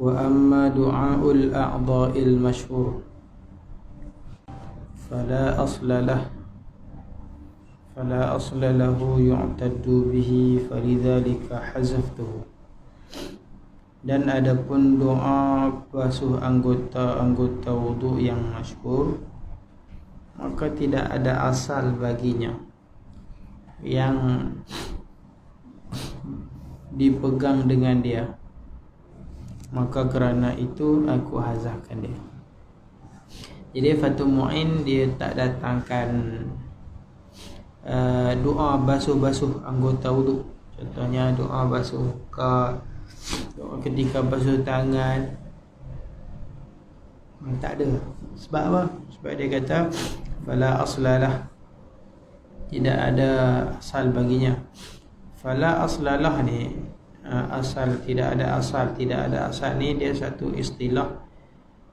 وأما دعاء الأعضاء المشهور فلا أصل له يعتد به فلذلك حذفته. Dan adapun doa basuh anggota-anggota wudu yang masyhur, maka tidak ada asal baginya yang dipegang dengan dia, maka kerana itu aku hazahkan dia. Jadi Fathul Mu'in dia tak datangkan doa basuh-basuh anggota wudu. Contohnya doa basuh doa ketika basuh tangan, tak ada. Sebab apa? Sebab dia kata fala aslalah, tidak ada asal baginya. Fala aslalah ni asal, tidak ada asal. Tidak ada asal ni dia satu istilah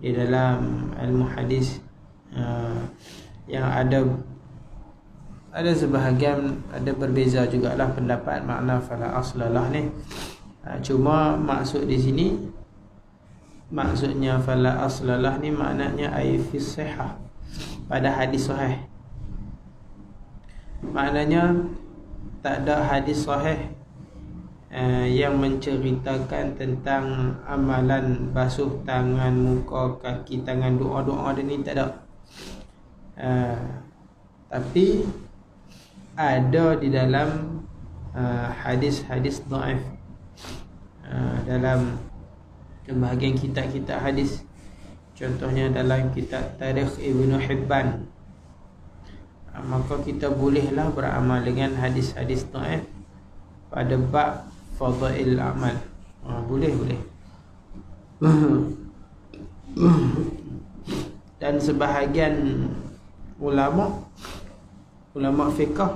di dalam ilmu hadis yang ada sebahagian ada berbeza jugalah pendapat makna fala aslalah ni. Cuma maksud di sini, maksudnya fala aslalah ni maknanya ai fi sihah, pada hadis sahih. Maknanya tak ada hadis sahih yang menceritakan tentang amalan basuh tangan, muka, kaki, tangan, doa-doa dia ni, tak ada. Tapi ada di dalam hadis-hadis dhaif, dalam bahagian kitab-kitab hadis. Contohnya dalam kitab Tarikh Ibnu Hibban, maka kita bolehlah beramal dengan hadis-hadis dhaif pada bab fadail amal. Boleh. Dan sebahagian ulama fiqh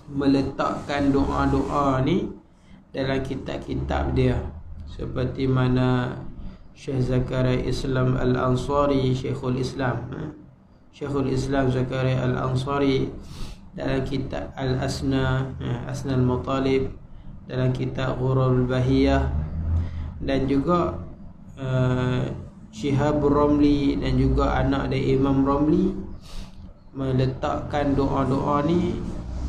meletakkan doa-doa ni dalam kitab-kitab dia, seperti mana Syekh Zakaria Islam Al-Ansari, Syekhul Islam Zakaria Al-Ansari dalam kitab Al-Asna, Asna Al-Matalib, dalam kitab Ghurarul Bahiyah, dan juga Syihabur Ramli dan juga anak dia Imam Ramli meletakkan doa-doa ni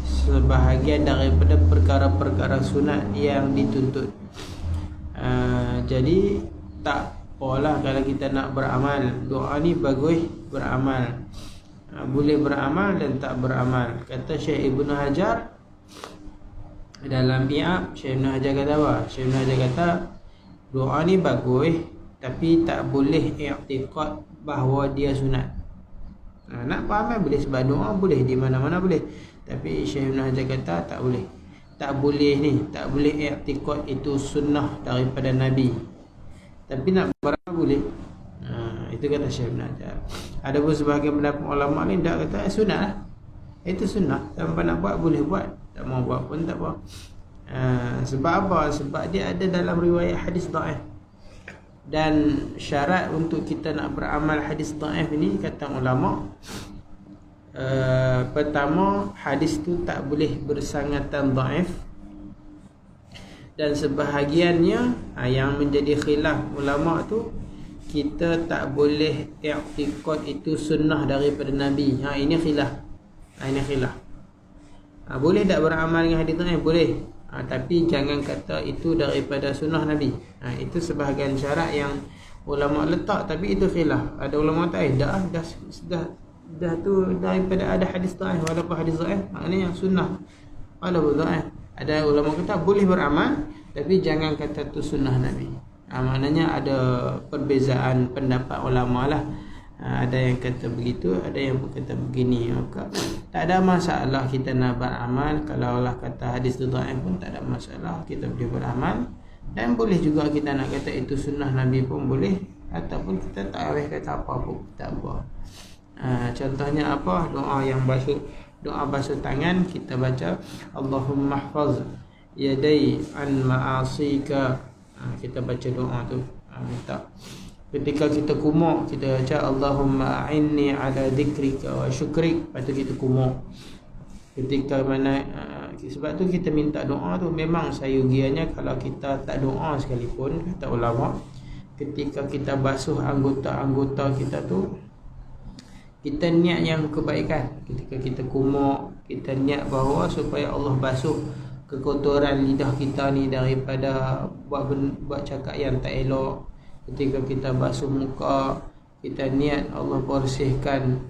sebahagian daripada perkara-perkara sunat yang dituntut. Jadi tak apalah kalau kita nak beramal, doa ni bagus beramal, boleh beramal dan tak beramal. Kata Syekh Ibnu Hajar dalam I'ab, Syekh Ibnu Hajar kata apa? Syekh Ibnu Hajar kata doa ni bagus, tapi tak boleh i'tiqad bahawa dia sunat. Nak beramal boleh, sebab doa boleh di mana-mana boleh. Tapi Syekh Ibn Hajar kata tak boleh. Tak boleh i'tiqad itu sunnah daripada Nabi, tapi nak beramal boleh. Itu kata Syekh Ibn Hajar. Ada pun sebahagian pendapat ulama ni tak kata sunnah lah. Itu sunnah, tanpa nak buat boleh buat, tak mau buat pun tak apa. Sebab apa? Sebab dia ada dalam riwayat hadis dhaif. Dan syarat untuk kita nak beramal hadis dhaif ni, kata ulama, pertama hadis tu tak boleh bersangatan dhaif. Dan sebahagiannya yang menjadi khilaf ulama tu, kita tak boleh i'tiqad itu sunnah daripada Nabi. Ini khilaf. Boleh tak beramal dengan hadis dhaif? Boleh. Tapi jangan kata itu daripada sunnah Nabi. Itu sebahagian syarat yang ulama letak, tapi itu khilaf. Ada ulama kata dah tu daripada ada hadis dhaif, walaupun hadis dhaif maknanya sunnah, walaupun dhaif. Ada ulama kata boleh beramal, tapi jangan kata tu sunnah Nabi. Maknanya ada perbezaan pendapat ulama lah. Ada yang kata begitu, ada yang kata begini. Maka tak ada masalah kita nak beramal. Kalau Allah kata hadis tu dhaif pun tak ada masalah, kita boleh beramal. Dan boleh juga kita nak kata itu sunnah Nabi pun boleh. Ataupun kita tak boleh kata apa pun, tak apa. Contohnya apa? Doa yang basuh tangan, kita baca Allahumma hfaz yadai an ma'asika. Kita baca doa tu, minta. Ketika kita kumur, kita baca Allahumma a'inni ala dhikrika wa syukrik. Lepas tu kita kumur. Ketika mana sebab tu kita minta doa tu, memang sayugiannya kalau kita tak doa sekalipun, kata ulama, ketika kita basuh anggota-anggota kita tu, kita niat yang kebaikan. Ketika kita kumur, kita niat bahawa supaya Allah basuh kekotoran lidah kita ni daripada buat cakap yang tak elok. Ketika kita basuh muka, kita niat Allah bersihkan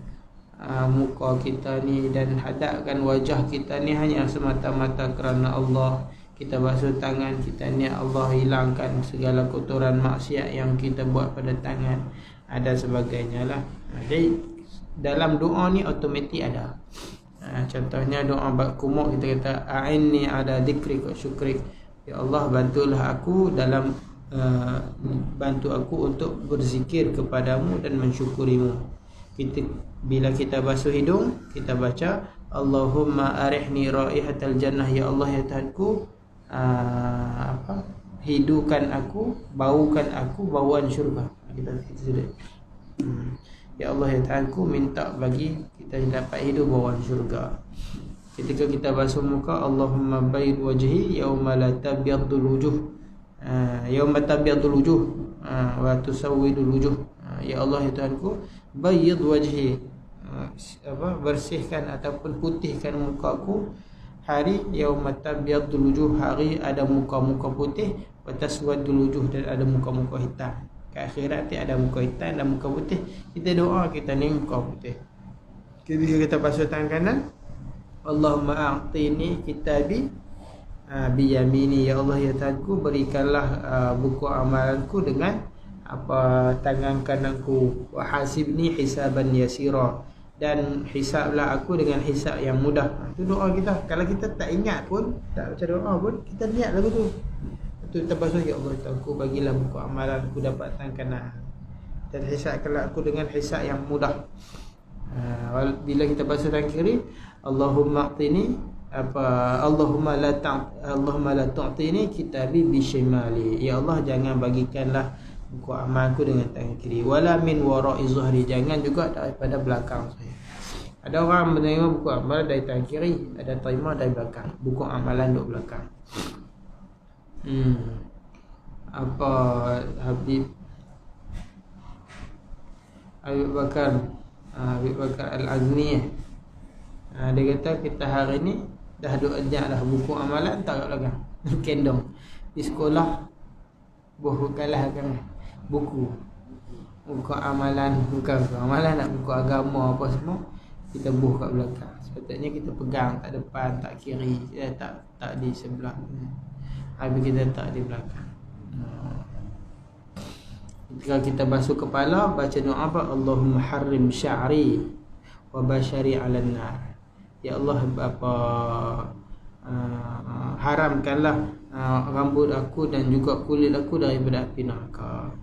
muka kita ni dan hadapkan wajah kita ni hanya semata-mata kerana Allah. Kita basuh tangan, kita niat Allah hilangkan segala kotoran maksiat yang kita buat pada tangan, ada sebagainya lah. Jadi dalam doa ni automatik ada. Contohnya doa kumur, kita kata a'inni ala dzikrik wa syukrik. Ya Allah, bantulah aku dalam bantu aku untuk berzikir kepadamu dan mensyukurimu. Bila kita basuh hidung, kita baca Allahumma arihni raihatal jannah. Ya Allah, ya Tuhanku, hidukan aku, baukan aku bauan syurga. Kita sudah. Ya Allah, ya Tuhanku, minta bagi kita dapat hidup bauan syurga. Ketika kita basuh muka, Allahumma bayd wajhi yauma la tabyadul wujuh, yauma tabyadul wujuh wa tusawwidul wujuh. Ya Allah, ya Tuhanku, bayd wajhi, bersihkan ataupun putihkan mukaku hari yauma tabyadul wujuh, hari ada muka-muka putih, wa taswadul wujuh, dan ada muka-muka hitam. Ke akhirat nanti ada muka hitam dan muka putih. Kita doa kita ni muka putih. Ketika kita basuh tangan kanan, Allahumma a'tini kitabi biyamini. Ya Allah, ya Tuhanku, berikanlah buku amalanku dengan tangan kananku. Wa hasibni hisaban yasira, dan hisablah aku dengan hisab yang mudah. Itu doa kita. Kalau kita tak ingat pun, tak baca doa pun, kita niat lagu tu. Itu kita basuh, ya Allah, aku bagilah buku amalan aku dapat tangan kanan, dan hisabkanlah aku dengan hisab yang mudah. Bila kita basuh tangan kiri, Allahumma a'tini Allahumma la tu'tini kitabi bishimali. Ya Allah, jangan bagikanlah buku amalku dengan tangan kiri. Wala min wara'i zuhri, jangan juga daripada belakang saya. Ada orang menerima buku amalan dari tangan kiri, ada terima dari belakang. Buku amalan duduk belakang. Habib Bakar Al-Azni, dia kata kita hari ni dah duk ajak dah buku amalan tak kat belakang, kendong di sekolah, buku kalah kan buku amalan, bukan amalan, nak buku agama apa semua, kita buh kat belakang. Sepatutnya kita pegang tak depan, tak kiri, tak di sebelah. Habis kita tak di belakang. Ketika kita basuh kepala, baca doa apa? Allahumma harrim sya'ri wa bashari 'alan nar. Ya Allah, haramkanlah rambut aku dan juga kulit aku daripada api neraka.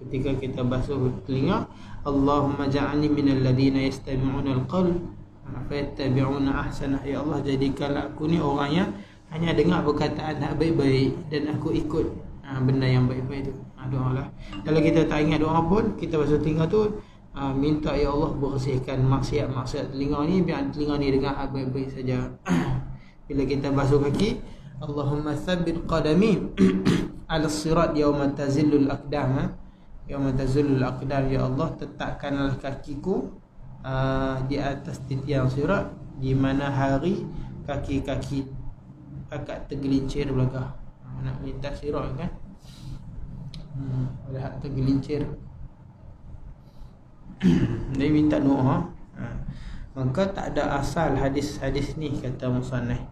Ketika kita basuh telinga, Allahumma ja'alni minal ladina yastami'una al-qawl fayattabi'una ahsanah. Ya Allah, jadikanlah aku ni orang yang hanya dengar perkataan tak baik-baik dan aku ikut benda yang baik-baik tu. Doa lah. Kalau kita tak ingat doa pun, kita basuh telinga tu, minta ya Allah bersihkan maksiat-maksiat telinga ni, biar telinga ni dengar baik-baik saja. Bila kita basuh kaki, Allahumma tsabbit qadami ala sirat yawma tazillul aqdam. Yawma tazillul aqdam, ya Allah, tetapkanlah kakiku di atas titian sirat, di mana hari kaki-kaki akak tergelincir belakang. Nak lintas sirat kan, ada hak tergelincir. Dia minta doa. Maka tak ada asal hadis-hadis ni, kata musannaf.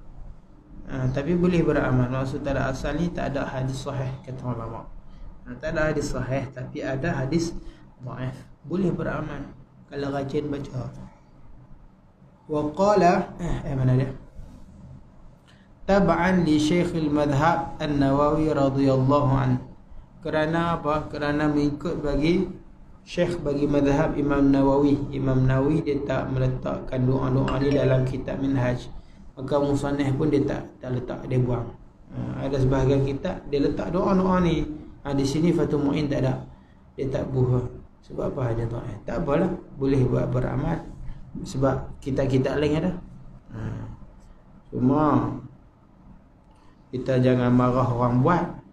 Tapi boleh beramal. Maksud tak ada asal ni, tak ada hadis sahih, kata ulama. Tak ada hadis sahih, tapi ada hadis dhaif. Boleh beramal kalau rajin baca. Wa qala mana dia? Tab'an li Syekhul Madhab An-Nawawi radhiyallahu anhu. Kerana apa? Kerana mengikut bagi Syekh bagi madhab Imam Nawawi. Imam Nawawi dia tak meletakkan doa-doa ni dalam kitab Minhaj. Maka musannaf pun dia tak letak, dia buang. Ada sebahagian kitab dia letak doa-doa ni. Di sini Fathul Mu'in tak ada. Dia tak buah. Sebab apa ada doa? Tak apalah, boleh buat beramal. Sebab kitab-kitab lain ada. Cuma kita jangan marah orang buat.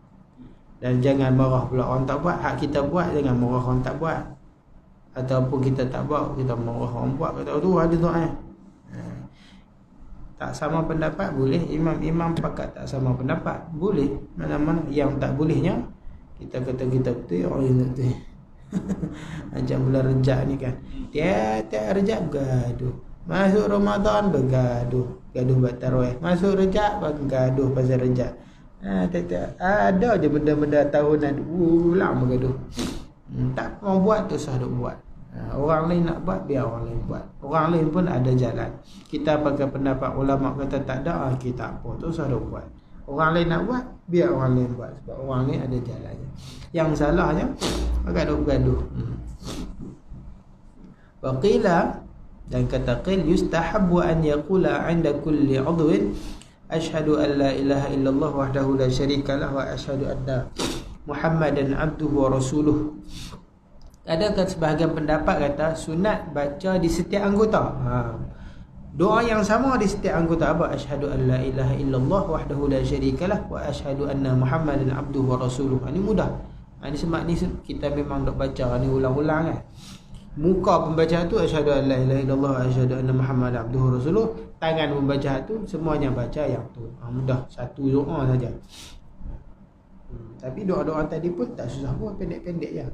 Dan jangan marah pula orang tak buat. Hak kita buat, jangan marah orang tak buat. Ataupun kita tak buat, kita marah orang buat, kata tu hadis dhaif. Tak sama pendapat boleh, imam-imam pakat tak sama pendapat boleh. Mana-mana yang tak bolehnya kita kata kita betul, orang lain tak betul. Macam bulan Rejab ni kan, tiap-tiap Rejab bergaduh. Masuk Ramadan bergaduh, gaduh buat tarawih. Masuk Rejab bergaduh pasal Rejab. Tiap-tiap ada je benda-benda tahunan ulang bergaduh. Tak mau buat tu sah duk buat. Orang lain nak buat, biar orang lain buat. Orang lain pun ada jalan. Kita pakai pendapat ulama kata tak ada, kita apa tu sah duk buat. Orang lain nak buat, biar orang lain buat. Sebab orang lain ada jalannya. Yang salahnya agak duk bergaduh. Wa qila, dan kata qil, yustahabbu an yaqula 'inda kulli 'udwin asyhadu an la ilaha illallah wahdahu la syarikalah wa asyhadu anna Muhammadan abduhu wa rasuluh. Adakah sebahagian pendapat kata sunat baca di setiap anggota. Doa yang sama di setiap anggota apa? Asyhadu an la ilaha illallah wahdahu la syarikalah wa asyhadu anna Muhammadan abduhu wa rasuluh. Ini mudah. Ini sebab ni kita memang dok baca ni ulang-ulang kan. Muka pembaca tu asyhadu an la ilaha illallah wa asyhadu anna Muhammadan abduhu wa rasuluh. Tangan pembaca tu semuanya baca yang tu. Mudah, satu doa saja. Tapi doa-doa tadi pun tak susah pun, pendek-pendek je.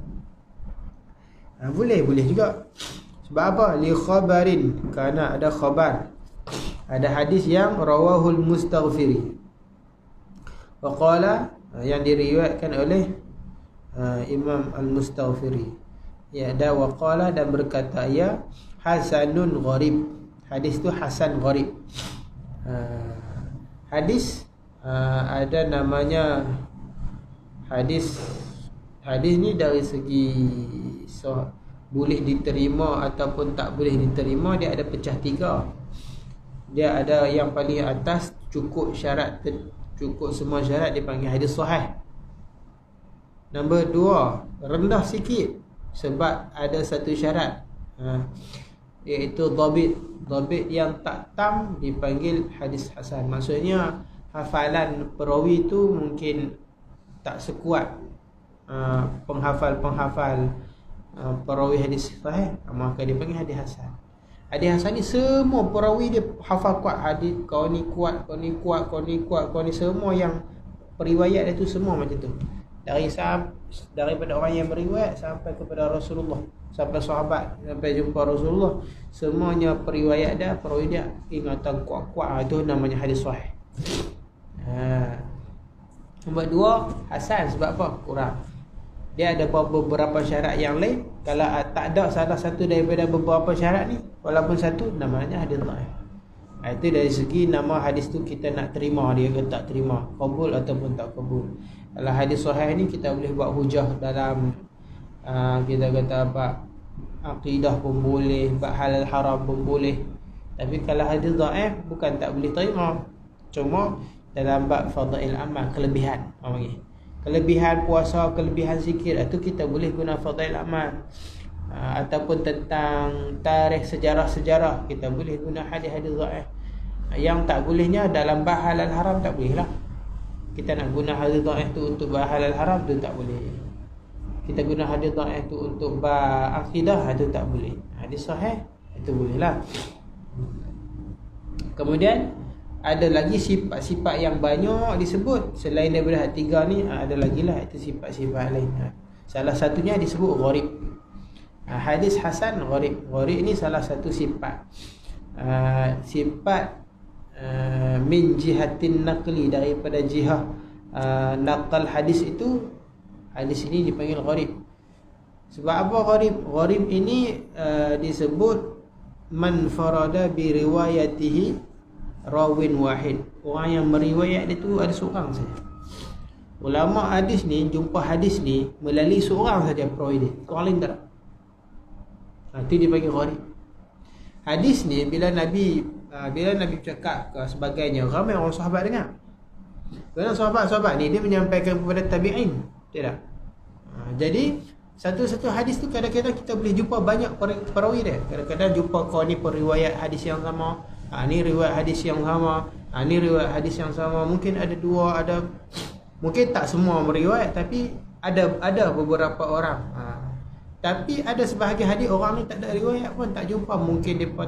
Boleh juga. Sebab apa? Li khabarin, kerana ada khabar. Ada hadis yang rawahul mustaghfiri. Wa qala, yang diriwayatkan oleh Imam al-Mustaghfiri. Ya, ada wa qala, dan berkata ya hasanun gharib. Hadis tu hasan gharib. Hadis ada namanya hadis ni dari segi boleh diterima ataupun tak boleh diterima, dia ada pecah tiga. Dia ada yang paling atas cukup syarat, cukup semua syarat, dipanggil hadis sahih. Nombor 2 rendah sikit sebab ada satu syarat, iaitu dhabit yang tak tam, dipanggil hadis hasan. Maksudnya hafalan perawi tu mungkin tak sekuat penghafal perawi hadis sahih, maka dia panggil hadis hasan. Hadis hasan ni semua perawi dia hafal kuat hadis, kau ni kuat, kau ni kuat, kau ni kuat, kau ni, semua yang periwayat dia tu semua macam tu. Daripada orang yang beriwayat sampai kepada Rasulullah, sampai sahabat, sampai jumpa Rasulullah, semuanya periwayat dia, perawi dia ingatan kuat-kuat. Itu namanya hadis sahih. Nombor 2 hasan. Sebab apa? Kurang. Dia ada beberapa syarat yang lain. Kalau tak ada salah satu daripada beberapa syarat ni, walaupun satu, namanya hadis dhaif. Itu dari segi nama hadis tu kita nak terima dia ke tak terima, qabul ataupun tak qabul. Kalau hadis sahih ni kita boleh buat hujah dalam kita kata apa, akidah pun boleh, bab halal haram pun boleh. Tapi kalau hadis dhaif bukan tak boleh terima, cuma dalam bab fadail amal, kelebihan kelebihan puasa, kelebihan zikir, itu kita boleh guna fadail amal. Ataupun tentang tarikh, sejarah-sejarah, kita boleh guna hadis-hadis dhaif. Yang tak bolehnya dalam bab halal haram, tak boleh lah. Kita nak guna hadis dhaif tu untuk bab halal haram, tu tak boleh. Kita guna hadis dhaif tu untuk bab akidah, itu tak boleh. Hadis sahih itu boleh lah. Kemudian ada lagi sifat-sifat yang banyak disebut selain daripada tiga ni, ada lagi lah, itu sifat-sifat lain. Salah satunya disebut gharib. Hadis hasan gharib. Gharib ni salah satu sifat. Sifat min jihatin naqli, daripada jihah naqal hadis itu, hadis ini dipanggil gharib. Sebab apa gharib? Gharib ini disebut man farada bi riwayatihi rawin wahid. Orang yang meriwayat dia tu ada seorang saja. Ulama hadis ni jumpa hadis ni melalui seorang saja perawi dia, orang lain tak. Itu dipanggil gharib. Hadis ni bila Nabi cakap ke sebagainya, ramai orang sahabat dengar. Kerana sahabat-sahabat ni dia menyampaikan kepada tabi'in, tidak? Jadi satu-satu hadis tu kadang-kadang kita boleh jumpa banyak perawi dia. Kadang-kadang jumpa kau ni periwayat hadis yang sama, ni riwayat hadis yang sama, ni riwayat hadis yang sama. Mungkin ada dua, ada Mungkin tak semua meriwayat, tapi ada beberapa orang. Tapi ada sebahagian hadis orang ni tak ada riwayat pun, tak jumpa. Mungkin depa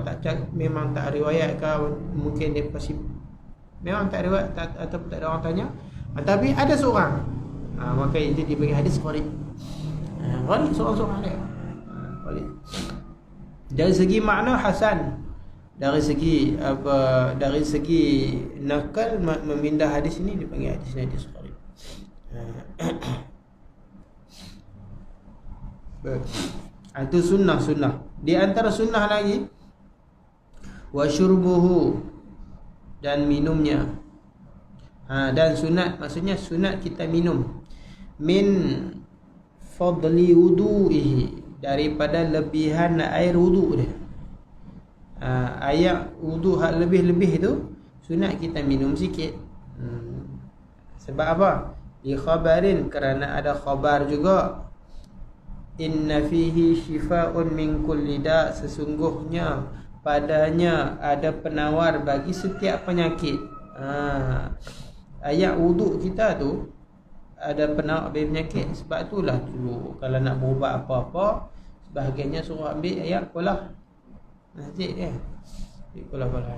memang tak riwayat ke, mungkin depa memang tak riwayat atau tak ada orang tanya. Tapi ada seorang, maka itu dibagi hadis gharib. Gharib seorang-seorang dia. Gharib. Dari segi makna hasan, dari segi nakal memindah hadis ini dipanggil hadis gharib. Itu sunnah. Di antara sunnah lagi wa syurbuhu, dan minumnya. Dan sunat, maksudnya sunat kita minum min fadli wudu'ihi, daripada lebihan air wudu dia. Air wudu hak lebih-lebih tu sunat kita minum sikit. Sebab apa? Di khabarin, kerana ada khabar juga, inna fihi shifaa'un min kulli da', sesungguhnya padanya ada penawar bagi setiap penyakit. Ayat wuduk kita tu ada penawar bagi penyakit. Sebab itulah dulu kalau nak berubat apa-apa, sebahagiannya suruh ambil ayat kolah masjid dia. Kolah-kolah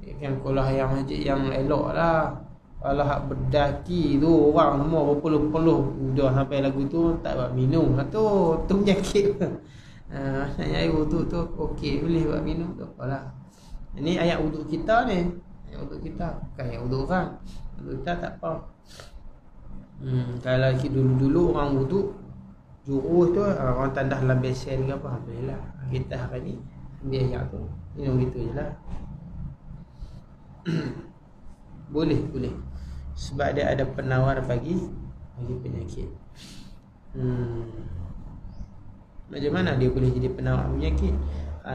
yang kolah yang masjid yang elok lah. Kalau hak berdaki tu orang semua berpeluh-peluh dah sampai lagu tu tak buat minum. Tu penyakit. Maksudnya air wuduk tu okey, boleh buat minum tu apalah. Ini ayat wuduk kita ni. Ayat wuduk kita, bukan ayat wuduk orang. Wuduk kita tak apa. Kalau dulu-dulu orang wuduk jurus tu, orang tandah dalam besen ke apa, alhamdulillah. Kita hari ni ambil ayat tu, minum gitu je lah. Boleh. Sebab dia ada penawar bagi penyakit. Macam mana dia boleh jadi penawar penyakit?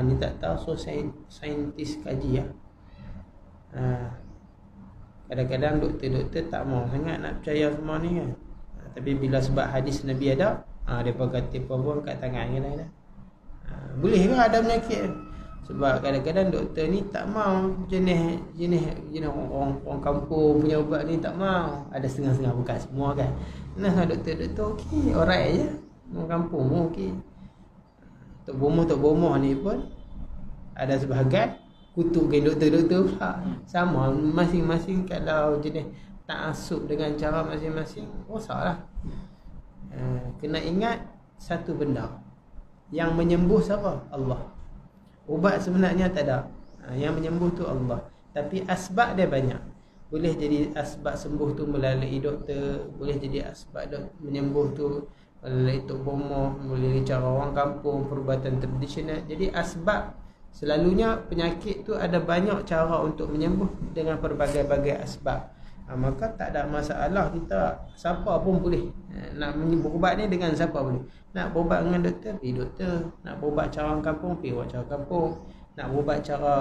Ni tak tahu, so saintis kaji ya. Kadang-kadang doktor-doktor tak mau sangat nak percaya semua ni kan. Tapi bila sebab hadis Nabi ada, depa kata apa kat tangan je lah. Boleh ke ada penyakit? Sebab kadang-kadang doktor ni tak mau jenis orang kampung punya ubat ni tak mau. Ada setengah-setengah, bukan semua kan. Nah, doktor okey, alright je. Orang kampung pun okey. Tok bomoh ni pun ada sebahagian kutukkan doktor-doktor pula. Sama masing-masing, kalau jenis ta'assub dengan cara masing-masing, rosaklah. Kena ingat satu benda, yang menyembuh siapa? Allah. Ubat sebenarnya tak ada. Yang menyembuh tu Allah. Tapi asbab dia banyak. Boleh jadi asbab sembuh tu melalui doktor, boleh jadi asbab menyembuh tu melalui tok bomoh, melalui cara orang kampung, perubatan tradisional. Jadi asbab, selalunya penyakit tu ada banyak cara untuk menyembuh dengan pelbagai-bagai asbab. Maka tak ada masalah, kita siapa pun boleh nak berubat ni, dengan siapa boleh. Nak berubat dengan doktor, pergi doktor. Nak berubat cara orang kampung, pergi buat cara kampung. Nak berubat cara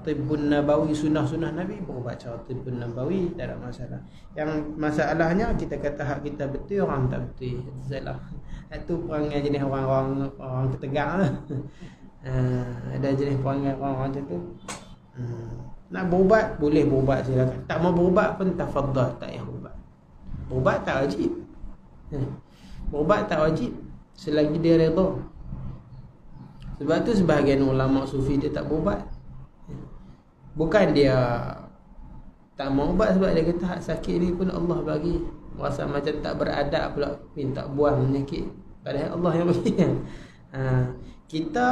tibbun nabawi, sunnah-sunnah Nabi, berubat cara tibbun nabawi, tak ada masalah. Yang masalahnya kita kata hak kita betul, orang tak betul, salah. Itu perangai jenis orang ketegang lah. Ada jenis perangai orang macam tu. Nak berubat, boleh berubat silakan. Tak mau berubat pun tafadhal, tak payah berubat. Berubat tak wajib. Berubat tak wajib selagi dia redha. Sebab tu sebahagian ulama sufi dia tak berubat. Bukan dia tak mau ubat, sebab dia kata hak sakit ni pun Allah bagi. Rasa macam tak beradab pula minta buang penyakit, padahal Allah yang bagi. Kita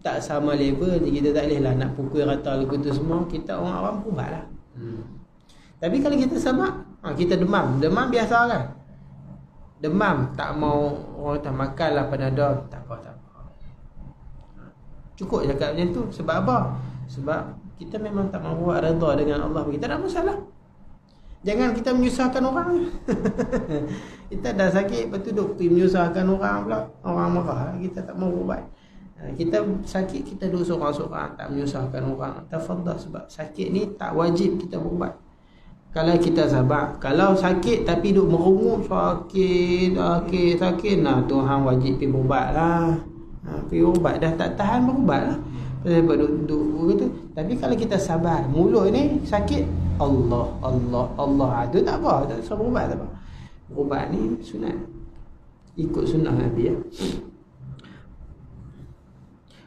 tak sama level ni, kita tak boleh lah nak pukul rata lagu tu semua. Kita orang awam berubat lah. Tapi kalau kita sabar, kita demam biasa kan. Demam tak mau orang tak makan lah Panadol, tak apa. Cukup cakap macam tu. Sebab apa? Sebab kita memang tak mahu buat redha dengan Allah. Kita tak ada masalah. Jangan kita menyusahkan orang. Kita dah sakit, lepas tu duk pergi menyusahkan orang pula. Orang marah, kita tak mahu ubat. Kita sakit, kita duduk seorang-seorang, tak menyusahkan orang. Tafadhal, sebab sakit ni tak wajib kita berubat. Kalau kita sabar. Kalau sakit tapi duk merungut, sakit, nah Tuhan wajib pergi berubat lah. Pergi berubat, dah tak tahan berubat lah. Sebab duduk begitu. Tapi kalau kita sabar, mulut ni sakit, Allah Allah Allah, itu tak apa, tak usah berubat tak apa. Berubat ni sunat, ikut sunnah Nabi ya.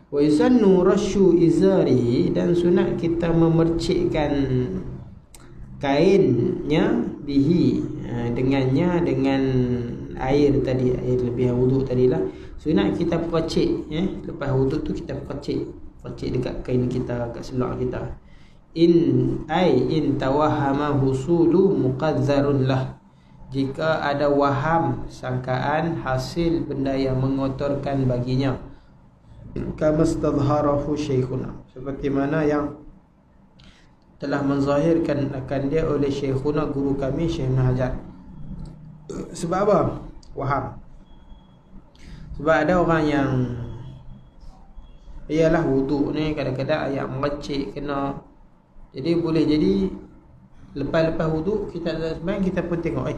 Wa yusannu rasyu izari, dan sunat kita memercikkan kainnya bihi, dengannya, dengan air tadi, air lebih wuduk tadilah. Sunat kita percik lepas wuduk tu kita percik dekat kain kita, kat seluar kita. In tawahama husulu muqazzarun lah, jika ada waham, sangkaan hasil benda yang mengotorkan baginya. Kama stadharahu syekhuna, seperti mana yang telah menzahirkan akan dia oleh syekhuna, guru kami Syekh Ibn Hajar. Sebab apa? Waham. Sebab ada orang yang ialah wuduk ni kadang-kadang ayat mercik kena. Jadi boleh jadi lepas wuduk kita tak sembahyang, kita pun tengok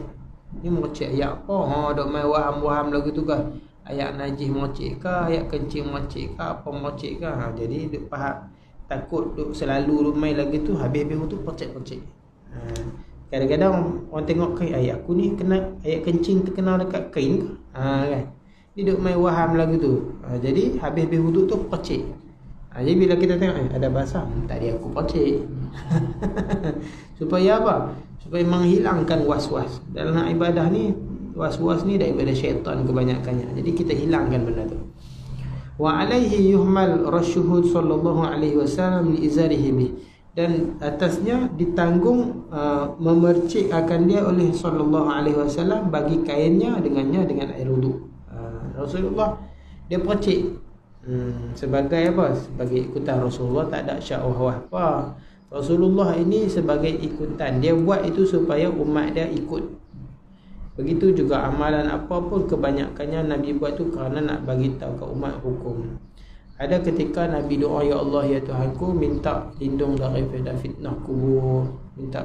ni mercik ayat apa? Dok main waham-waham lagu tu kah? Ayat najis mercik kah? Ayat kencing mercik kah? Apa mercik kah? Jadi duk faham. Takut duk selalu duk main lagi tu, habis-habis wuduk percik-percik. Kadang-kadang orang tengok ayat aku ni kena ayat kencing terkena dekat kain kah? Kan? Dia duk main waham lagu tu. Jadi habis-habis wuduk tu percik. Jadi bila kita tengok ada basah, tadi aku percik. Supaya apa? Supaya menghilangkan was-was. Dalam ibadah ni, was-was ni daripada syaitan kebanyakannya. Jadi kita hilangkan benda tu. Wa alaihi yuhmal rasyuhu sallallahu alaihi wasallam li izarihi bih, dan atasnya ditanggung memercik akan dia oleh sallallahu alaihi wasallam bagi kainnya dengan air wuduk. Rasulullah dia percik sebagai apa? Sebagai ikutan Rasulullah, tak ada syahwah apa. Rasulullah ini sebagai ikutan, dia buat itu supaya umat dia ikut. Begitu juga amalan apa pun kebanyakannya Nabi buat tu kerana nak bagi tahu ke umat hukum. Ada ketika Nabi doa, ya Allah ya Tuhanku, minta lindung daripada fitnah kubur, minta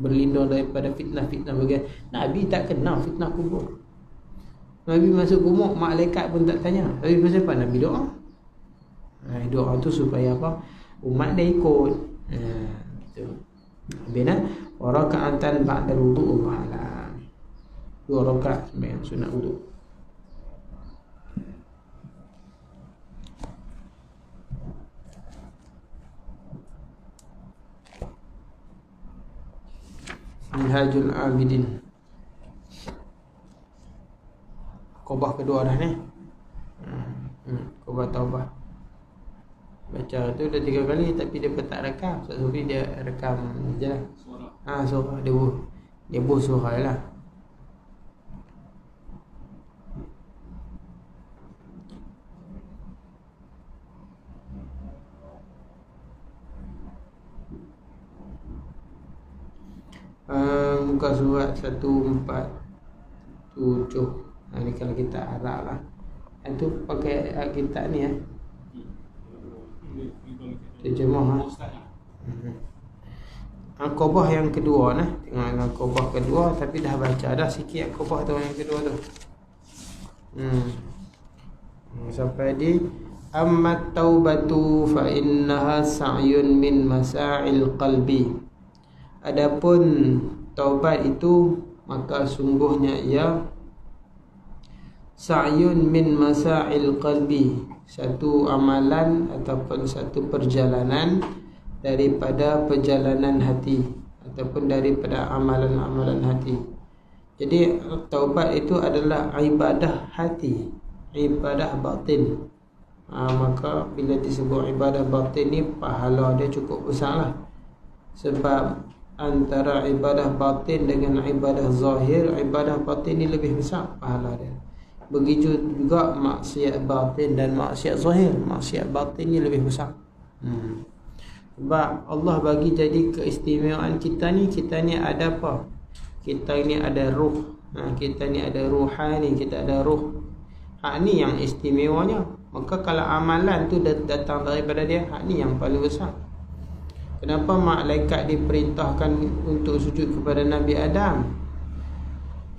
berlindung daripada fitnah-fitnah bagian. Nabi tak kenal fitnah kubur. Nabi masuk kubur, malaikat pun tak tanya. Tapi pasal apa Nabi doa? Doa tu supaya apa? Umat dia ikut. Gitu. Habis waraka'atan ba'da wudu' Allah. 2 rakaat sembahyang sunat wudu. Minhajul Abidin. Qobah kedua dah ni. Qobah taubah. Baca tu dah 3 kali tapi dia tak rekam. Ustaz Sufi dia rekam je lah. Suara dia buh suara lah. Muka surat 147. Ni kalau kita Arab lah. Itu pakai kitab ni terjemah Al-Qobah yang kedua nah. Tengok Al-Qobah kedua, tapi dah baca dah sikit Al-Qobah tu yang kedua tu. Sampai di ammat taubatu fa innaha sa'yun min masa'il qalbi. Adapun taubat itu, maka sungguhnya ia sa'yun min masa'il qalbi, satu amalan ataupun satu perjalanan daripada perjalanan hati, ataupun daripada amalan-amalan hati. Jadi taubat itu adalah ibadah hati, ibadah batin. Maka bila disebut ibadah batin ni, pahala dia cukup besar lah. Sebab antara ibadah batin dengan ibadah zahir, ibadah batin ni lebih besar pahala dia. Begitu juga maksiat batin dan maksiat zahir. Maksiat batin ni lebih besar. Sebab Allah bagi jadi keistimewaan kita ni ada apa? Kita ni ada ruh. Kita ni ada ruhani, kita ada ruh. Hak ni yang istimewanya. Maka kalau amalan tu datang daripada dia, hak ni yang paling besar. Kenapa malaikat diperintahkan untuk sujud kepada Nabi Adam?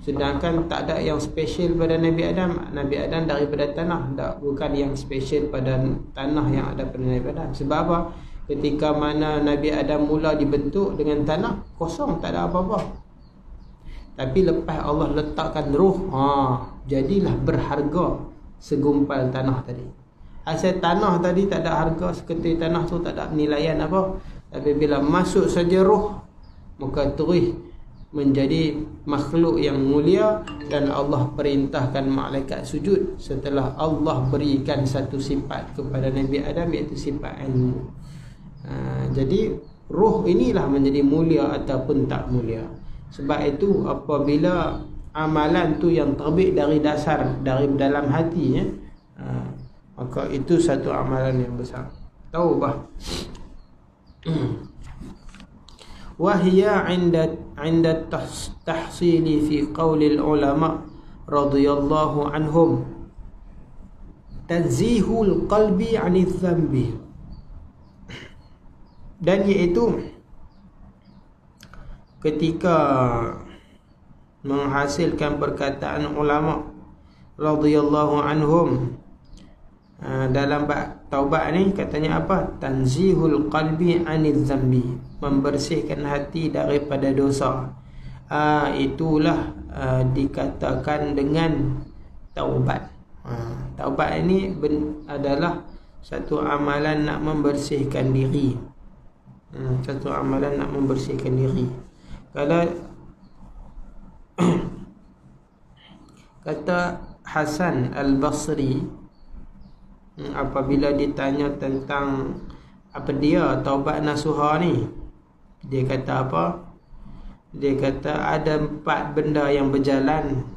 Sedangkan tak ada yang special pada Nabi Adam. Nabi Adam daripada tanah, tak, bukan yang special pada tanah yang ada pada Nabi Adam. Sebab apa? Ketika mana Nabi Adam mula dibentuk dengan tanah, kosong, tak ada apa-apa. Tapi lepas Allah letakkan ruh, jadilah berharga segumpal tanah tadi. Asal tanah tadi tak ada harga, seketul tanah tu tak ada penilaian apa. Tapi bila masuk saja ruh, maka terus menjadi makhluk yang mulia. Dan Allah perintahkan malaikat sujud setelah Allah berikan satu sifat kepada Nabi Adam, iaitu sifat ilmu. Jadi ruh inilah menjadi mulia ataupun tak mulia. Sebab itu apabila amalan tu yang terbit dari dasar, dari dalam hati, maka itu satu amalan yang besar. Taubah. Wahia 'inda tahsili fi qaulil ulama radhiyallahu anhum tanzihul qalbi 'anil dhanbi. Dan iaitu ketika menghasilkan perkataan ulama radhiyallahu anhum dalam bab taubat ni, katanya apa? Tanzihul qalbi 'anil dhanbi, membersihkan hati daripada dosa. Itulah dikatakan dengan taubat. Taubat ini adalah satu amalan nak membersihkan diri. Satu amalan nak membersihkan diri. Kalau kata Hasan Al-Basri, apabila ditanya tentang apa dia taubat nasuha ni, dia kata apa? Dia kata ada 4 benda yang berjalan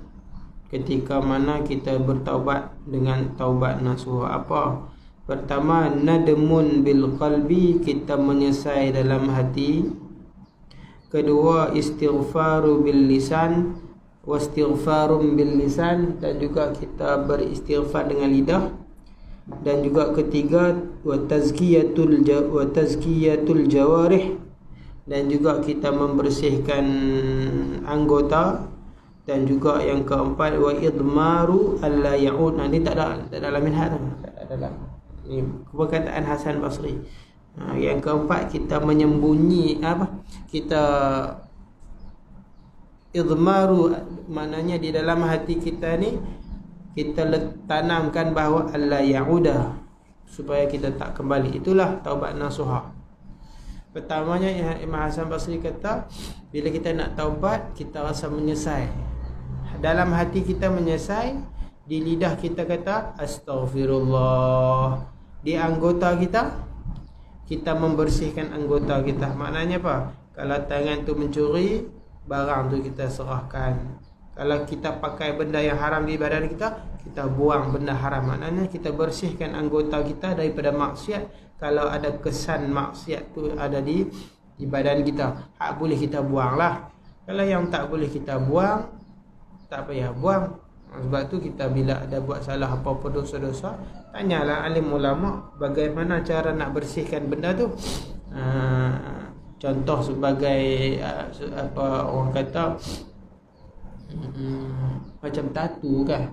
ketika mana kita bertaubat dengan taubat nasuha. Apa? Pertama, nadmun bil qalbi, kita menyesal dalam hati. Kedua, istighfaru bil lisan, wastighfarum bil lisan, dan juga kita beristighfar dengan lidah. Dan juga ketiga, wa tazkiyatul jawarih, dan juga kita membersihkan anggota. Dan juga yang keempat, wa idmaru alla ya'ud. Ini tak ada dalam minhaj tu, tak ada dalam ini perkataan Hasan Basri. Yang keempat, kita menyembunyi kita idmaru, maknanya di dalam hati kita ni kita tanamkan bahawa alla ya'uda, supaya kita tak kembali. Itulah taubat nasuha. Pertamanya Imam Hasan Basri kata, bila kita nak taubat, kita rasa menyesal. Dalam hati kita menyesal, di lidah kita kata astaghfirullah. Di anggota kita membersihkan anggota kita. Maknanya apa? Kalau tangan tu mencuri, barang tu kita serahkan. Kalau kita pakai benda yang haram di badan kita, kita buang benda haram. Maknanya kita bersihkan anggota kita daripada maksiat. Kalau ada kesan maksiat tu ada di badan kita, hak boleh kita buang lah. Kalau yang tak boleh kita buang, tak payah buang. Sebab tu kita bila ada buat salah apa-apa dosa-dosa, tanyalah alim ulama bagaimana cara nak bersihkan benda tu. Contoh sebagai apa orang kata, macam tatu kan.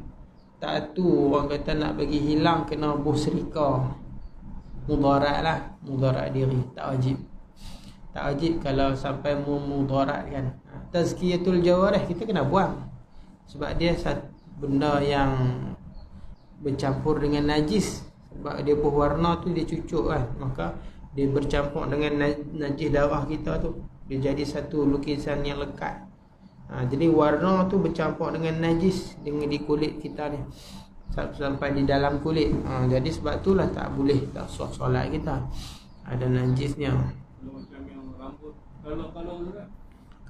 Tatu orang kata nak bagi hilang kena buh serika. Mudarat lah, mudarat diri, tak wajib. Tak wajib kalau sampai mudarat kan. Tazkiyatul jawarih kita kena buang. Sebab dia satu benda yang bercampur dengan najis. Sebab dia berwarna tu, dia cucuk kan, maka dia bercampur dengan najis darah kita tu, dia jadi satu lukisan yang lekat. Jadi warna tu bercampur dengan najis dengan di kulit kita ni, sampai di dalam kulit. Jadi sebab itulah tak boleh, tak sah solat kita, ada najisnya.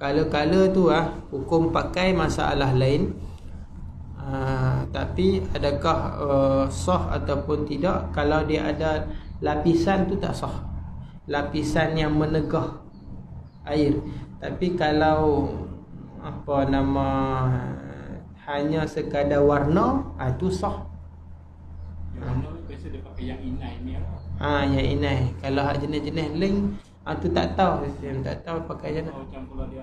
Kalau tu hukum pakai masalah lain. Tapi adakah sah ataupun tidak? Kalau dia ada lapisan tu tak sah, lapisan yang menegah air. Tapi kalau apa nama, hanya sekadar warna, itu sah. Yang warna biasa dia pakai yang inai ni. Yang inai. Kalau hak jenis-jenis lain Tu tak tahu, yang tak tahu pakai je nak. Macam kalau dia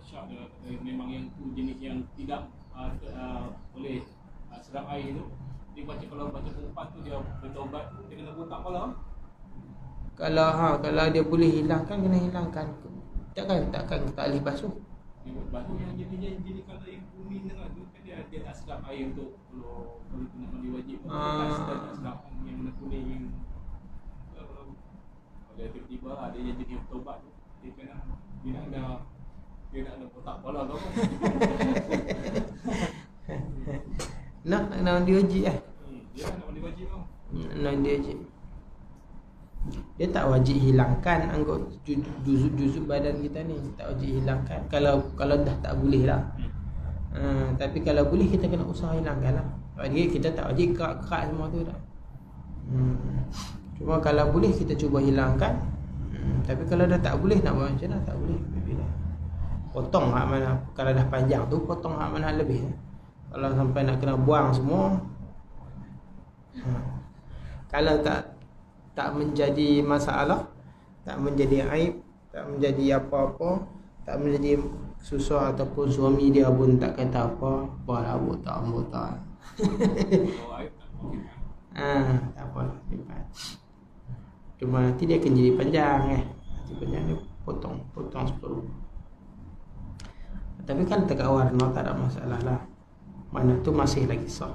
syak dia memang yang tu jenis yang tidak boleh sedap air tu, dia baca kalau baca perempuan tu dia bertaubat, dia kena botak kepala. Kalau dia boleh hilangkan, kena hilangkan. Takkan tak boleh basuh. Dia batu yang jadi kalau yang kuning tengah tu kan dia tak sedap air untuk kalau nak mandi wajib. Tak sedap yang warna kuning yang kalau dia tiba-tiba dia jadi bertaubat tu, dia kena dia nak ada botak kepala ke apa. Nak mandi wajib Dia nak mandi wajib tau. Nak mandi wajib. Dia tak wajib hilangkan anggota juzuk badan kita ni, tak wajib hilangkan. Kalau dah tak boleh lah. Tapi kalau boleh kita kena usaha hilangkan lah. Jadi kita tak wajib kerak semua tu dah. Cuma kalau boleh kita cuba hilangkan. Tapi kalau dah tak boleh nak buat macam mana? Tak boleh. Potong hak mana, kalau dah panjang tu potong hak mana lebih. Kalau sampai nak kena buang semua. Kalau tak menjadi masalah, tak menjadi aib, tak menjadi apa-apa, tak menjadi susah ataupun suami dia pun tak kata apalah botak. Tak apa, simpan. Cuma nanti dia akan jadi panjang nanti panjang dia potong separuh. Tapi kan tegak warna tak ada masalah lah. Mana tu masih lagi sah.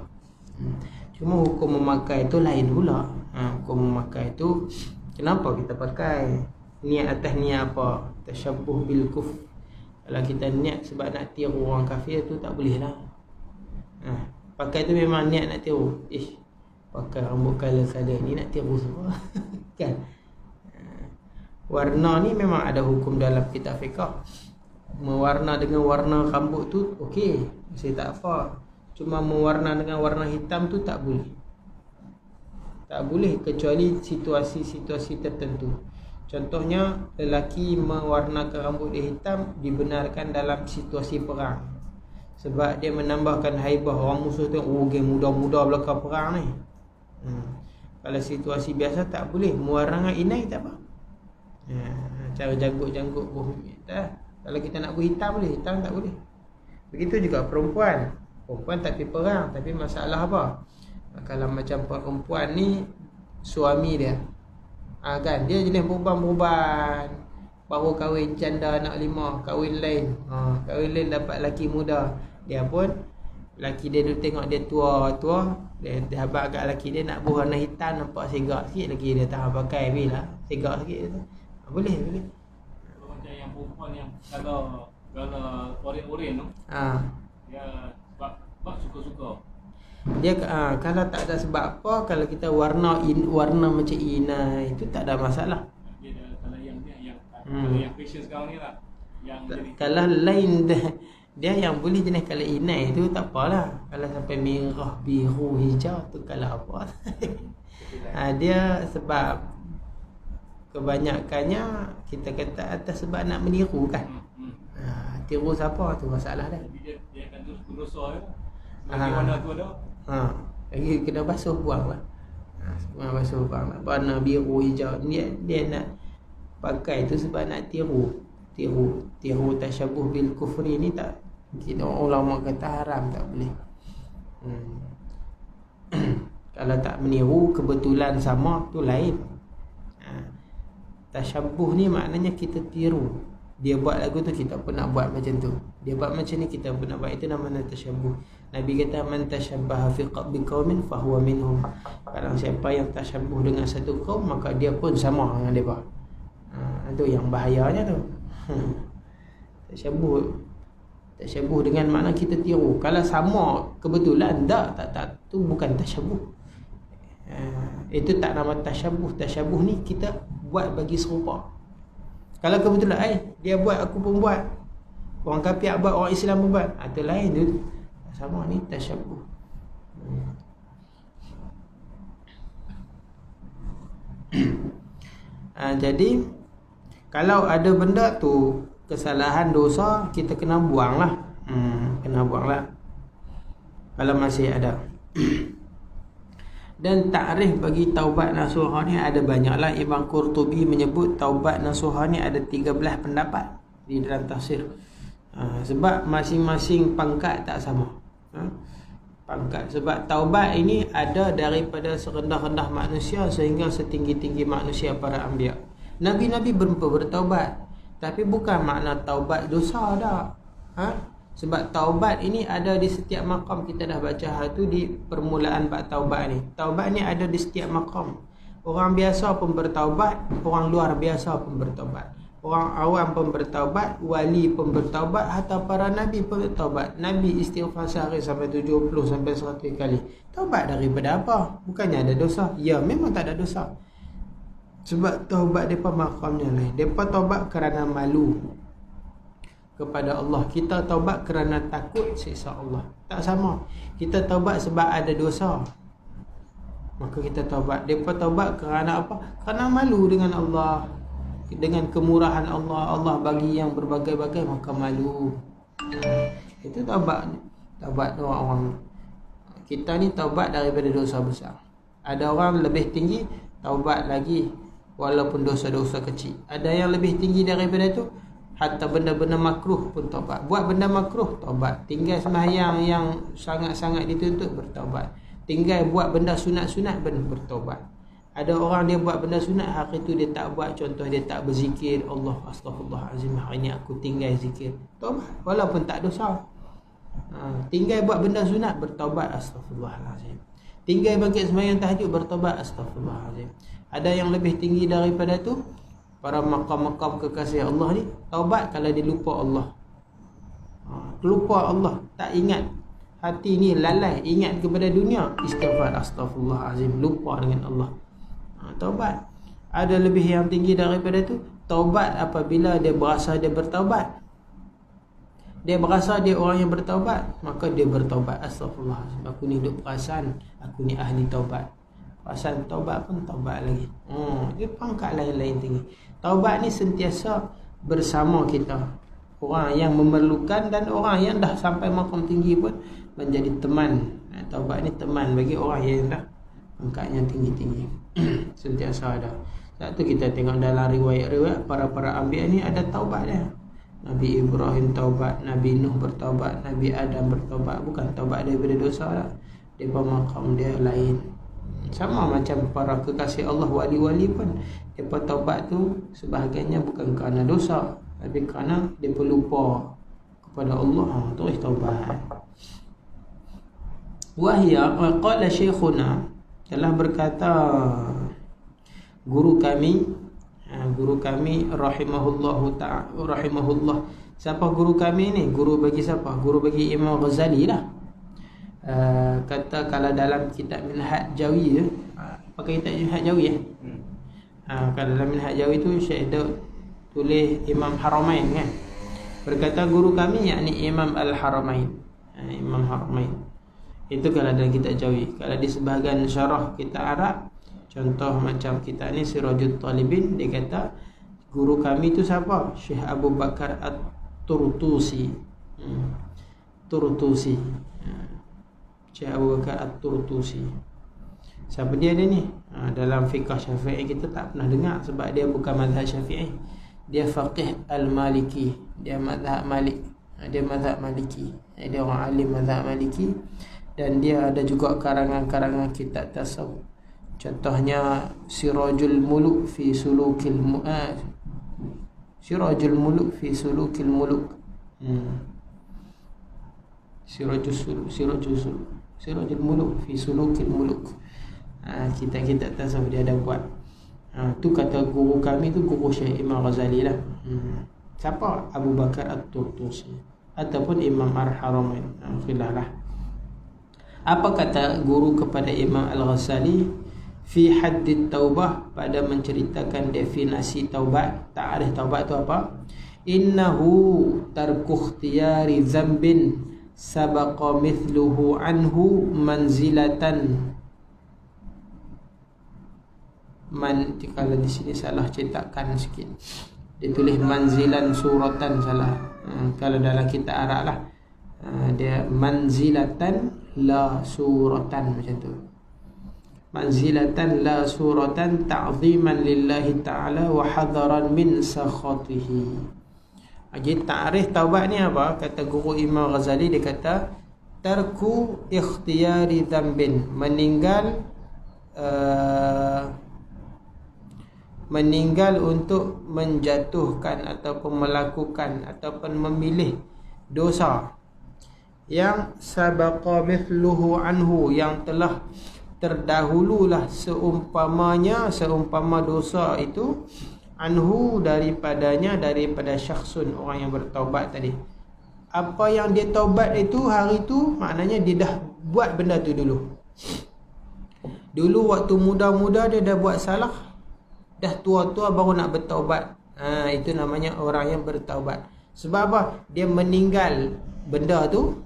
Cuma hukum memakai itu lain pula. Hukum memakai itu kenapa kita pakai? Niat atas niat apa? Tasyabbuh bil kuf. Kalau kita niat sebab nak tiru orang kafir tu tak boleh lah. Pakai tu memang niat nak tiru. Pakai rambut color ni nak tiru semua. Kan? Warna ni memang ada hukum dalam kitab fiqh. Mewarna dengan warna rambut tu okey, masih tak apa. Cuma mewarna dengan warna hitam tu tak boleh. Tak boleh kecuali situasi-situasi tertentu. Contohnya lelaki mewarnakan rambut dia hitam dibenarkan dalam situasi perang. Sebab dia menambahkan haibah orang musuh tu, geng muda-muda belakang perang ni. Kalau situasi biasa tak boleh. Mewarna dengan inai tak apa. Cara janggut-janggut tak. Kalau kita nak buat hitam boleh, hitam tak boleh. Begitu juga perempuan tak pergi perang, tapi masalah apa? Kalau macam perempuan ni suami dia kan dia jenis berubah-ubah, baru kahwin janda anak 5, kahwin lain dapat laki muda, dia pun laki dia dulu tengok dia tua dia habaq kat laki dia nak berwarna hitam nampak segak sikit, lagi dia tak pakai bila segak sikit tu. Boleh macam yang perempuan yang kalau oren tu dia sebab suka-suka. Dia kalau tak ada sebab apa, kalau kita warna macam inai itu tak ada masalah. Dia kalau yang fashion sekarang ni lah yang kalau lain dia yang boleh jenis kalau inai tu tak apalah. Kalau sampai merah, biru, hijau tu kalau apa. Dia sebab kebanyakannya kita kata atas sebab nak meniru kan. Tiru siapa tu masalah dah. Dia akan terus berdosa je. Warna tu ada. Lagi kena basuh buang lah. Basuh buang lah. Warna biru, hijau dia nak pakai tu sebab nak tiru tasyabuh bil kufri ni tak. Kita ulama kata haram, tak boleh. Kalau tak meniru kebetulan sama tu lain. Tasyabuh ni maknanya kita tiru. Dia buat lagu tu kita pun nak buat macam tu. Dia buat macam ni kita pun nak buat. Itu namanya tasyabuh. Nabi kata man tasyabbaha fi qaumin fahuwa minhum. Kalau siapa yang tasyabuh dengan satu kaum maka dia pun sama dengan depa. Itu yang bahayanya tu. Tasyabuh dengan makna kita tiru. Kalau sama kebetulan tak tu bukan tasyabuh. Itu tak nama tasyabuh. Tasyabuh ni kita buat bagi serupa. Kalau kebetulan dia buat aku pun buat, orang kafir buat orang Islam pun buat, itu lain tu. Sama ni tasyabuh. Jadi kalau ada benda tu kesalahan dosa, kita kena buang lah. Kena buang lah kalau masih ada. Dan takrif bagi taubat nasuha ni ada banyaklah. Imam Qurtubi menyebut taubat nasuha ni ada 13 pendapat di dalam tafsir. Sebab masing-masing pangkat tak sama. Pangkat. Sebab taubat ini ada daripada serendah-rendah manusia sehingga setinggi-tinggi manusia para anbiya. Nabi-nabi bertaubat, tapi bukan makna taubat dosa dah. Sebab taubat ini ada di setiap maqam. Kita dah baca hal tu di permulaan bab taubat ni. Taubat ni ada di setiap maqam. Orang biasa pun bertaubat, orang luar biasa pun bertaubat. Orang awam pun bertaubat, wali pun bertaubat, hatta para nabi pun bertaubat. Nabi istighfar sehari sampai 70 sampai 100 kali. Taubat daripada apa? Bukannya ada dosa. Ya, memang tak ada dosa. Sebab taubat depa makamnya lain. Depa taubat kerana malu kepada Allah. Kita taubat kerana takut siksa Allah. Tak sama. Kita taubat sebab ada dosa, maka kita taubat. Depa taubat kerana apa? Kerana malu dengan Allah, dengan kemurahan Allah. Allah bagi yang berbagai-bagai, maka malu. Itu taubat. Taubat orang. Kita ni taubat daripada dosa besar. Ada orang lebih tinggi taubat lagi walaupun dosa-dosa kecil. Ada yang lebih tinggi daripada itu, hatta benda-benda makruh pun taubat. Buat benda makruh, taubat. Tinggal sembahyang yang sangat-sangat dituntut, bertaubat. Tinggal buat benda sunat-sunat, bertaubat. Ada orang dia buat benda sunat, hari itu dia tak buat. Contoh dia tak berzikir, Allah astaghfirullahalazim, hari ini aku tinggal zikir, taubat walaupun tak dosa. Tinggal buat benda sunat, bertaubat, astaghfirullahalazim. Tinggal bangkit sembahyang tahajud, bertaubat, astaghfirullahalazim. Ada yang lebih tinggi daripada tu, para makam-makam kekasih Allah ni, taubat kalau dia lupa Allah. Lupa Allah, tak ingat. Hati ni lalai, ingat kepada dunia, istighfar, astaghfirullahalazim, lupa dengan Allah. Taubat. Ada lebih yang tinggi daripada tu, taubat apabila dia berasa dia bertaubat. Dia berasa dia orang yang bertaubat, maka dia bertaubat, astaghfirullahalazim, aku ni duk perasan aku ni ahli taubat. Perasan taubat pun taubat lagi. Dia pangkat lain-lain tinggi. Taubat ni sentiasa bersama kita. Orang yang memerlukan dan orang yang dah sampai makam tinggi pun menjadi teman. Taubat ni teman bagi orang yang dah pangkatnya tinggi-tinggi. Sentiasa ada. Sebab tu kita tengok dalam riwayat-riwayat para anbiya ni ada taubat dia. Nabi Ibrahim taubat, Nabi Nuh bertaubat, Nabi Adam bertaubat. Bukan taubat daripada dosa lah. Dia makam dia lain. Sama macam para kekasih Allah, wali-wali pun, mereka taubat tu sebahagiannya bukan kerana dosa, tapi kerana mereka lupa kepada Allah, terus taubat. Wahya qala syekhuna, telah berkata guru kami rahimahullahu ta'ala, rahimahullah. Siapa guru kami ni? Guru bagi siapa? Guru bagi Imam Ghazali lah. Kata kalau dalam kitab Minhaj Jawi, pakai kitab Minhaj Jawi kalau dalam Minhaj Jawi tu Syekh Daud tulis Imam Haramain kan. Berkata guru kami yakni Imam Al-Haramain. Imam Haramain itu kalau dalam kitab Jawi. Kalau di sebahagian syarah kitab Arab, contoh macam kitab ni Sirajul Talibin, dia kata guru kami tu siapa? Syekh Abu Bakar At-Turtusi. Turtusi. Syekh Abu Bakar At-Turtusi. Siapa dia ni? Dalam fiqh Syafi'i kita tak pernah dengar, sebab dia bukan mazhab Syafi'i. Dia faqih Al-Maliki. Dia mazhab Malik. Dia mazhab Maliki. Dia orang alim mazhab Maliki. Dan dia ada juga karangan-karangan kitab tasawuf. Contohnya Sirajul Muluk fi Sulukil Sirajul Muluk fi Sulukil Muluk. Sirajul Muluk fi Sulukil Muluk. Kitab-kitab tasawuf dia ada buat. Tu kata guru kami tu guru Syekh Imam Ghazali lah. Siapa? Abu Bakar At-Turtusi ataupun Imam Al-Haramain. Khilaf lah. Apa kata guru kepada Imam Al-Ghazali fi haddit taubah, pada menceritakan definisi taubat. Ta'rif taubat tu apa? Innahu tarku ikhtiyari dzambin sabaqa mithluhu anhu manzilatan. Kalau di sini salah cetakan sikit, dia tulis manzilan suratan, salah. Kalau dalam kitab Arab lah, dia manzilatan la suratan, macam tu. manzilatan la suratan ta'ziman lillahi ta'ala wa hadaran min sakhatihi. Jadi ta'rif taubat ni apa? Kata guru Imam Ghazali, dia kata tarku ikhtiyari dhanbin, meninggal untuk menjatuhkan ataupun melakukan ataupun memilih dosa yang sabaqa mithluhu anhu, yang telah terdahululah seumpama dosa itu, anhu daripadanya, daripada syakhsun, orang yang bertaubat tadi. Apa yang dia taubat itu hari tu, maknanya dia dah buat benda tu dulu. Dulu waktu muda-muda dia dah buat salah, dah tua-tua baru nak bertaubat. Itu namanya orang yang bertaubat. Sebab apa? Dia meninggal benda tu,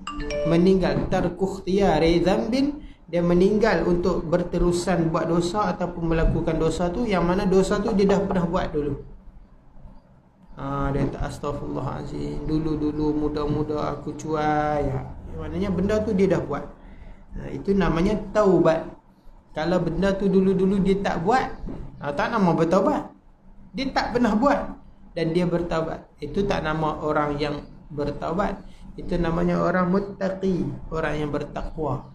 meninggal tarku ikhtiyari dzambin, dia meninggal untuk berterusan buat dosa ataupun melakukan dosa tu, yang mana dosa tu dia dah pernah buat dulu. Dia tak, astagfirullahalazim, dulu muda-muda aku cuai. Maknanya benda tu dia dah buat. Itu namanya taubat. Kalau benda tu dulu-dulu dia tak buat, tak nama bertaubat. Dia tak pernah buat dan dia bertaubat, itu tak nama orang yang bertaubat. Itu namanya orang muttaqi, orang yang bertakwa.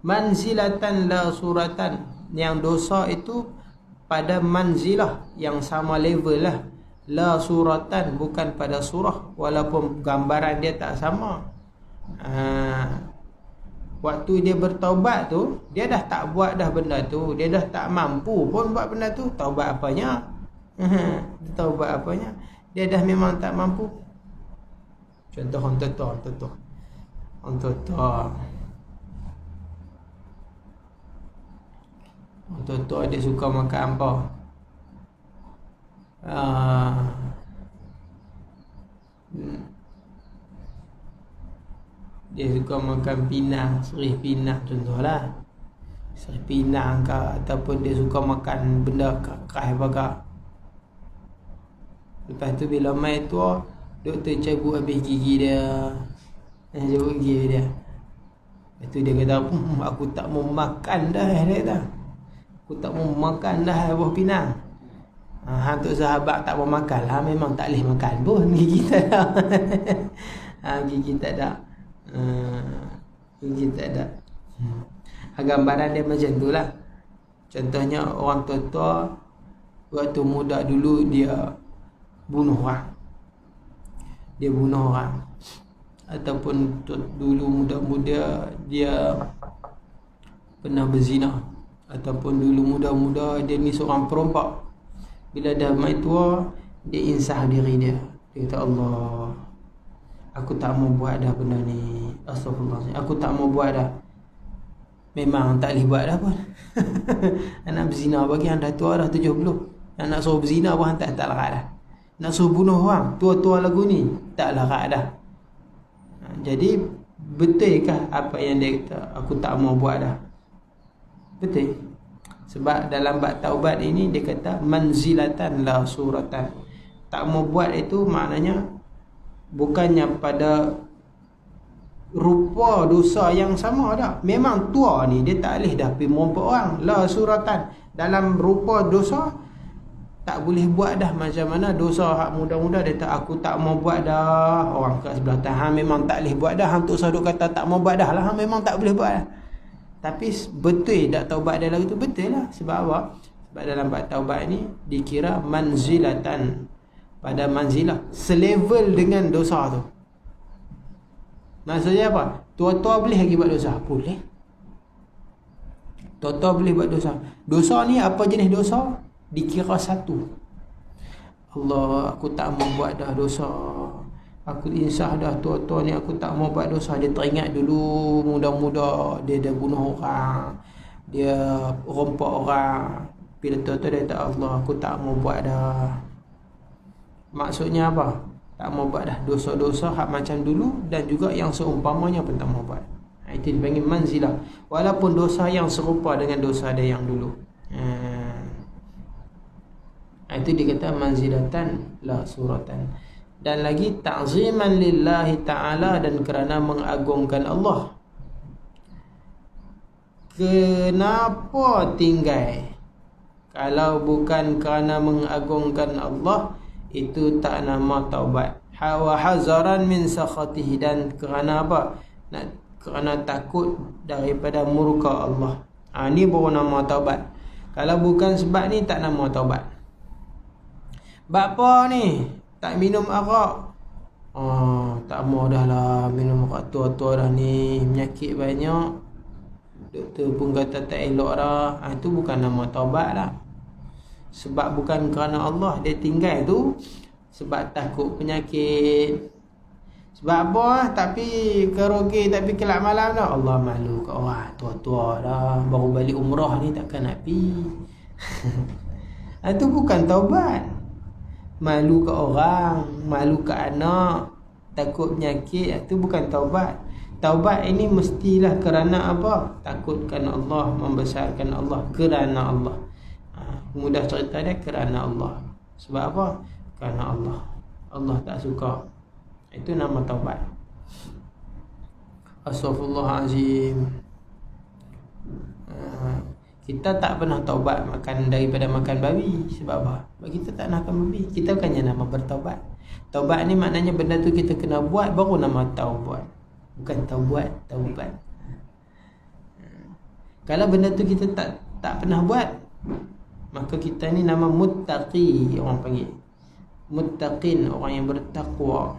Manzilatan la suratan, yang dosa itu pada manzilah yang sama level lah. La suratan, bukan pada surah, walaupun gambaran dia tak sama. Waktu dia bertaubat tu, dia dah tak buat dah benda tu, dia dah tak mampu pun buat benda tu. Taubat apanya? Taubat apanya? Dia dah memang tak mampu. Contoh orang tua dia suka makan apa? Dia suka makan pinang, serih pinang contohlah. Serih pinang ke, ataupun dia suka makan benda keras apa. Lepas tu bila mai tua, doktor cabut habis gigi dia. Cabut gigi dia. Lepas tu dia kata, aku tak mau makan dah. Dia kata, aku tak mau makan dah buah pinang. Untuk sahabat tak mau makan lah, memang tak boleh makan pun. Gigi tak ada. Gigi tak ada. Gigi tak ada. Gambaran dia macam tu lah. Contohnya orang tua-tua waktu muda dulu dia bunuh orang. Ataupun dulu muda-muda dia pernah berzina. Ataupun dulu muda-muda dia ni seorang perompak. Bila dah mai tua, dia insaf diri dia. Dia kata, Allah, aku tak mau buat dah benda ni. Astagfirullahaladzim, aku tak mau buat dah. Memang tak boleh buat dah pun. Anak berzina bagi yang dah tua dah 70. Nak suruh berzina pun tak larat dah. Nak suruh bunuh orang tua-tua lagu ni, tak larat dah. Jadi betulkah apa yang dia kata, aku tak mau buat dah? Betul. Sebab dalam bab taubat ini dia kata manzilatan la suratan. Tak mau buat itu maknanya bukannya pada rupa dosa yang sama dah. Memang tua ni dia tak boleh dah pergi merompok orang. La suratan, dalam rupa dosa tak boleh buat dah. Macam mana dosa hak muda-muda, dia tak, aku tak mau buat dah. Orang kat sebelah tahan memang tak boleh buat dah. Hantu saduk kata tak mau buat dah lah, memang tak boleh buat dah. Tapi betul tak taubat dia lagi tu? Betul lah. Sebab apa? Sebab dalam bab taubat ni dikira manzilatan, pada manzilah selevel dengan dosa tu. Maksudnya apa? Tua-tua boleh lagi buat dosa? Boleh. Tua-tua boleh buat dosa. Dosa ni apa jenis dosa? Dikira satu. Allah, aku tak mau buat dah dosa. Aku insaf dah, tua-tua ni aku tak mau buat dosa. Dia teringat dulu muda-muda dia dah bunuh orang, dia rompak orang. Bila tua-tua dia kata, Allah, aku tak mau buat dah. Maksudnya apa? Tak mau buat dah dosa-dosa hak macam dulu, dan juga yang seumpamanya pun tak mau buat. Itu dipanggil manzilah, walaupun dosa yang serupa dengan dosa dia yang dulu. Itu dikata manzilatan la suratan. Dan lagi ta'ziman lillahi ta'ala, dan kerana mengagungkan Allah. kenapa tinggal? Kalau bukan kerana mengagungkan Allah, itu tak nama taubat. Wa hazaran min sakhatihi, dan kerana apa? Kerana takut daripada murka Allah. Ni baru nama taubat. Kalau bukan sebab ni, tak nama taubat. Bab apa ni? Tak minum arak. Tak mau dah lah minum arak tua-tua dah ni, penyakit banyak. Doktor pun kata tak elok dah. Itu bukan nama taubat lah. Sebab bukan kerana Allah dia tinggal tu, sebab takut penyakit. Sebab apa? Tapi kerogi, tapi kelak malam dah. Allah malu kat orang tua-tua dah, baru balik umrah ni takkan nak pergi. Itu bukan taubat. Malu kat orang, malu kat anak, takut penyakit, itu bukan taubat. Taubat ini mestilah kerana apa? Takutkan Allah, membesarkan Allah, kerana Allah. Mudah cerita dia, kerana Allah. Sebab apa? Kerana Allah. Allah tak suka. Itu nama taubat. Astaghfirullahalazim. Kita tak pernah taubat makan daripada makan babi. Sebab apa? Sebab kita tak nak makan babi. Kita bukannya nama bertaubat. Taubat ni maknanya benda tu kita kena buat, baru nama taubat. Bukan taubat, taubat. Kalau benda tu kita tak pernah buat, maka kita ni nama muttaqi, orang panggil. Muttaqin, orang yang bertakwa.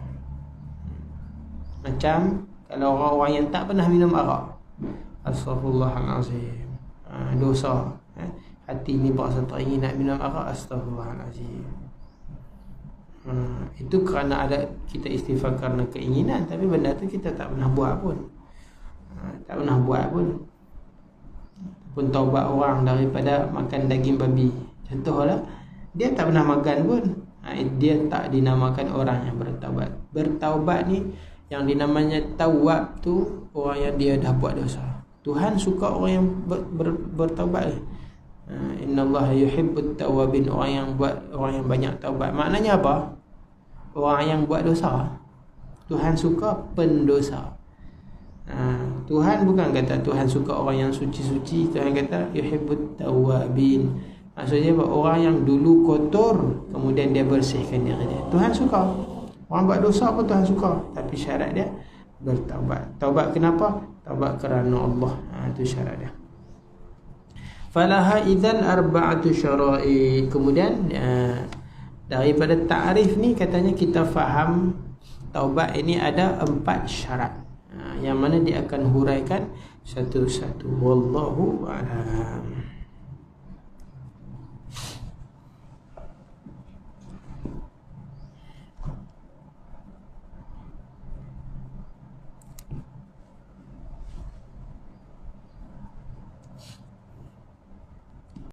Macam kalau orang-orang yang tak pernah minum arak. Astaghfirullahalazim. Dosa. Hati ni berasa tak ingin nak minum arak. Astaghfirullahalazim. Itu kerana ada kita istighfar kerana keinginan, tapi benda tu kita tak pernah buat pun. Tak pernah buat pun taubat orang daripada makan daging babi. Contohlah, dia tak pernah makan pun. Dia tak dinamakan orang yang bertaubat. Bertaubat ni yang dinamanya tawab tu orang yang dia dah buat dosa. Tuhan suka orang yang bertaubat. Innallaha yuhibbut tawwabin, orang yang banyak taubat. Maknanya apa? Orang yang buat dosa, Tuhan suka pendosa. Tuhan bukan kata Tuhan suka orang yang suci-suci. Tuhan kata yuhibbut tawwabin. Maksudnya apa? Orang yang dulu kotor, kemudian dia bersihkan diri dia. Tuhan suka. Orang buat dosa pun Tuhan suka, tapi syarat dia bertaubat. Taubat kenapa? Taubat kerana Allah. Itu syarat dia. Falaha idzan arba'atu syara'i. Kemudian daripada ta'rif ni katanya kita faham taubat ini ada 4 syarat. Yang mana dia akan huraikan satu-satu. Wallahu a'lam.